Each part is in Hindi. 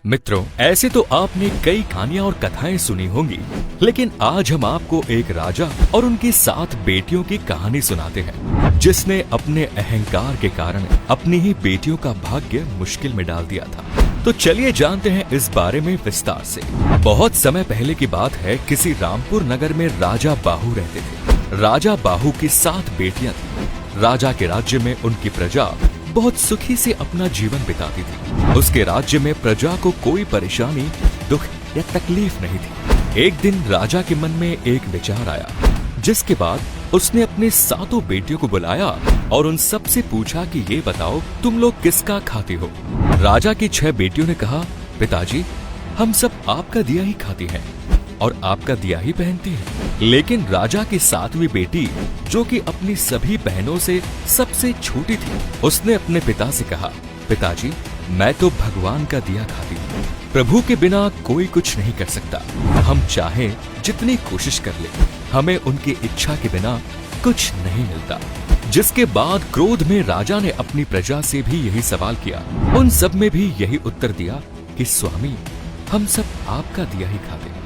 मित्रों, ऐसे तो आपने कई कहानियां और कथाएं सुनी होंगी, लेकिन आज हम आपको एक राजा और उनकी 7 बेटियों की कहानी सुनाते हैं, जिसने अपने अहंकार के कारण अपनी ही बेटियों का भाग्य मुश्किल में डाल दिया था। तो चलिए जानते हैं इस बारे में विस्तार से। बहुत समय पहले की बात है, किसी रामपुर नगर में राजा बाहू रहते थे। राजा बाहू की 7 बेटियां थी। राजा के राज्य में उनकी प्रजा बहुत सुखी से अपना जीवन बिताती थी। उसके राज्य में प्रजा को कोई परेशानी, दुख या तकलीफ नहीं थी। एक दिन राजा के मन में एक विचार आया, जिसके बाद उसने अपने 7 बेटियों को बुलाया और उन सब से पूछा कि ये बताओ, तुम लोग किसका खाती हो। राजा की 6 बेटियों ने कहा, पिताजी, हम सब आपका दिया ही खाती हैं और आपका दिया ही पहनती है। लेकिन राजा की 7वीं बेटी, जो कि अपनी सभी बहनों से सबसे छोटी थी, उसने अपने पिता से कहा, पिताजी, मैं तो भगवान का दिया खाती हूँ। प्रभु के बिना कोई कुछ नहीं कर सकता। हम चाहें जितनी कोशिश कर ले, हमें उनकी इच्छा के बिना कुछ नहीं मिलता। जिसके बाद क्रोध में राजा ने अपनी प्रजा से भी यही सवाल किया। उन सब में भी यही उत्तर दिया कि स्वामी, हम सब आपका दिया ही खाते हैं।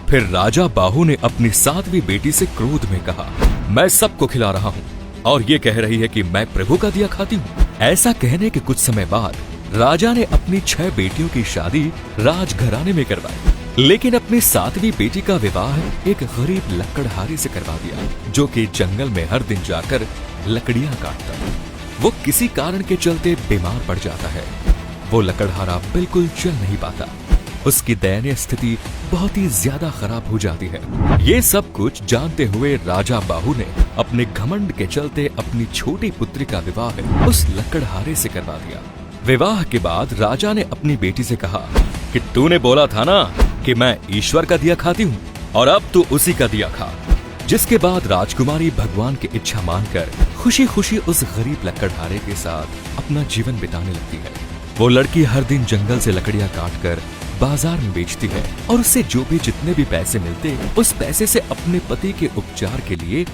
फिर राजा बाहू ने अपनी 7वीं बेटी से क्रोध में कहा, मैं सबको खिला रहा हूँ और ये कह रही है कि मैं प्रभु का दिया खाती हूँ। ऐसा कहने के कुछ समय बाद राजा ने अपनी 6 बेटियों की शादी राजघराने में करवाई, लेकिन अपनी 7वीं बेटी का विवाह एक गरीब लकड़हारे से करवा दिया, जो कि जंगल में हर दिन जाकर लकड़ियां काटता है। वो किसी कारण के चलते बीमार पड़ जाता है। वो लकड़हारा बिल्कुल चल नहीं पाता। उसकी दयनीय स्थिति बहुत ही ज्यादा खराब हो जाती है। ये सब कुछ जानते हुए राजा बाहू ने अपने घमंड के चलते अपनी छोटी पुत्री का विवाह उस लकड़हारे से करवा दिया। विवाह के बाद राजा ने अपनी बेटी से कहा कि तूने बोला था ना कि मैं ईश्वर का दिया खाती हूँ, और अब तू उसी का दिया खा। जिसके बाद राजकुमारी भगवान की इच्छा मानकर खुशी खुशी उस गरीब लकड़हारे के साथ अपना जीवन बिताने लगती है। वो लड़की हर दिन जंगल से लकड़ियां काटकर बाजार में बेचती है और उससे जो भी जितने भी पैसे मिलते, उस पैसे से अपने पति के उपचार के लिए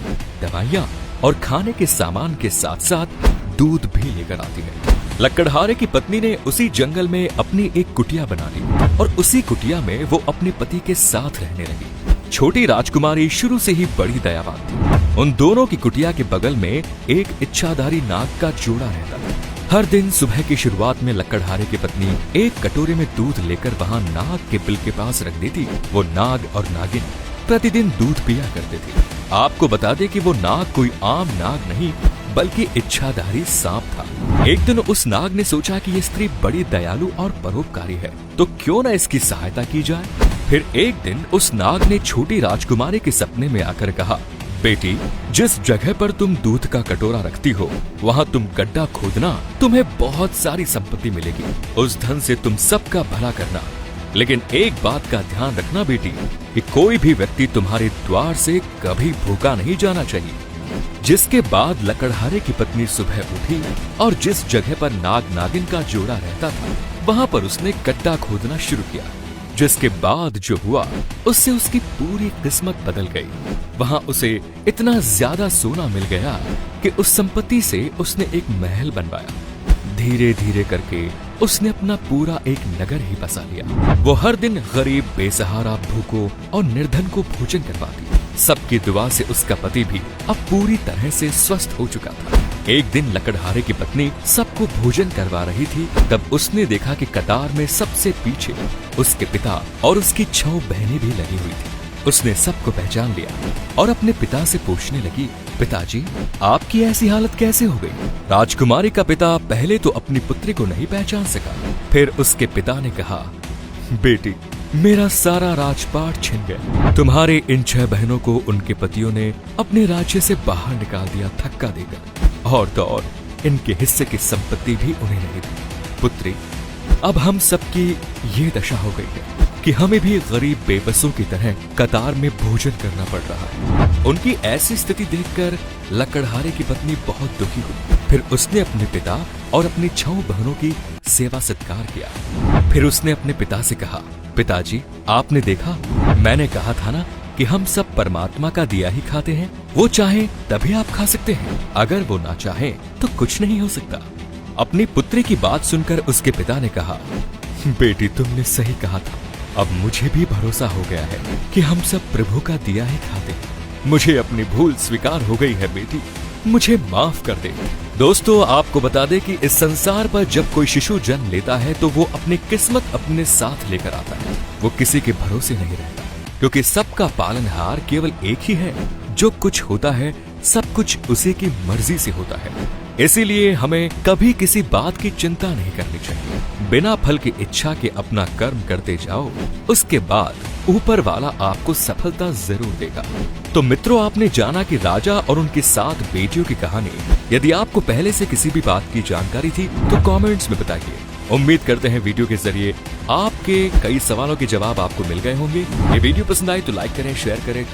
दवाइयाँ और खाने के सामान के साथ साथ दूध भी लेकर आती है। लकड़हारे की पत्नी ने उसी जंगल में अपनी एक कुटिया बना ली और उसी कुटिया में वो अपने पति के साथ रहने लगी। छोटी राजकुमारी शुरू से ही बड़ी दयावान थी। उन दोनों की कुटिया के बगल में एक इच्छाधारी नाग का जोड़ा रहता था। हर दिन सुबह की शुरुआत में लकड़हारे की पत्नी एक कटोरे में दूध लेकर वहाँ नाग के बिल के पास रख देती। वो नाग और नागिन प्रतिदिन दूध पिया करते थे। आपको बता दें कि वो नाग कोई आम नाग नहीं, बल्कि इच्छाधारी सांप था। एक दिन उस नाग ने सोचा कि ये स्त्री बड़ी दयालु और परोपकारी है, तो क्यों न इसकी सहायता की जाए। फिर एक दिन उस नाग ने छोटी राजकुमारी के सपने में आकर कहा, बेटी, जिस जगह पर तुम दूध का कटोरा रखती हो, वहाँ तुम गड्ढा खोदना, तुम्हें बहुत सारी संपत्ति मिलेगी। उस धन से तुम सबका भला करना। लेकिन एक बात का ध्यान रखना बेटी, कि कोई भी व्यक्ति तुम्हारे द्वार से कभी भूखा नहीं जाना चाहिए। जिसके बाद लकड़हारे की पत्नी सुबह उठी और जिस जगह पर नाग नागिन का जोड़ा रहता था, वहाँ पर उसने गड्ढा खोदना शुरू किया। जिसके बाद जो हुआ, उससे उसकी पूरी किस्मत बदल गई। वहाँ उसे इतना ज्यादा सोना मिल गया कि उस संपत्ति से उसने एक महल बनवाया। धीरे धीरे करके उसने अपना पूरा एक नगर ही बसा लिया। वो हर दिन गरीब, बेसहारा, भूखों और निर्धन को भोजन करवाती। सबकी दुआ से उसका पति भी अब पूरी तरह से स्वस्थ हो चुका था। एक दिन लकड़हारे की पत्नी सबको भोजन करवा रही थी, तब उसने देखा कि कतार में सबसे पीछे उसके पिता और उसकी 6 बहनें भी लगी हुई थी। उसने सबको पहचान लिया और अपने पिता से पूछने लगी, पिताजी, आपकी ऐसी हालत कैसे हो गई। राजकुमारी का पिता पहले तो अपनी पुत्री को नहीं पहचान सका। फिर उसके पिता ने कहा, बेटी, मेरा सारा राजपाट छिन गया। तुम्हारे इन 6 बहनों को उनके पतियों ने अपने राज्य से बाहर निकाल दिया धक्का देकर, और तो और इनके हिस्से की संपत्ति भी उन्हें नहीं दी। पुत्री, अब हम सबकी ये दशा हो गई है कि हमें भी गरीब बेबसों की तरह कतार में भोजन करना पड़ रहा है। उनकी ऐसी स्थिति देखकर लकड़हारे की पत्नी बहुत दुखी हुई। फिर उसने अपने पिता और अपनी 6 बहनों की सेवा सत्कार किया। फिर उसने अपने पिता से कहा, पिताजी, आपने देखा, मैंने कहा था ना कि हम सब परमात्मा का दिया ही खाते हैं। वो चाहे तभी आप खा सकते हैं, अगर वो ना चाहे तो कुछ नहीं हो सकता। अपनी पुत्री की बात सुनकर उसके पिता ने कहा, बेटी, तुमने सही कहा था। अब मुझे भी भरोसा हो गया है कि हम सब प्रभु का दिया ही खाते हैं। मुझे अपनी भूल स्वीकार हो गई है बेटी, मुझे माफ कर दे। दोस्तों, आपको बता दे कि इस संसार पर जब कोई शिशु जन्म लेता है तो वो अपनी किस्मत अपने साथ लेकर आता है। वो किसी के भरोसे नहीं रहता, क्योंकि सबका पालनहार केवल एक ही है। जो कुछ होता है सब कुछ उसी की मर्जी से होता है। इसीलिए हमें कभी किसी बात की चिंता नहीं करनी चाहिए। बिना फल की इच्छा के अपना कर्म करते जाओ, उसके बाद ऊपर वाला आपको सफलता जरूर देगा। तो मित्रों, आपने जाना कि राजा और उनकी 7 बेटियों की कहानी। यदि आपको पहले से किसी भी बात की जानकारी थी तो कमेंट्स में बताइए। उम्मीद करते हैं वीडियो के जरिए आपके कई सवालों के जवाब आपको मिल गए होंगे। ये वीडियो पसंद आए तो लाइक करें, शेयर करें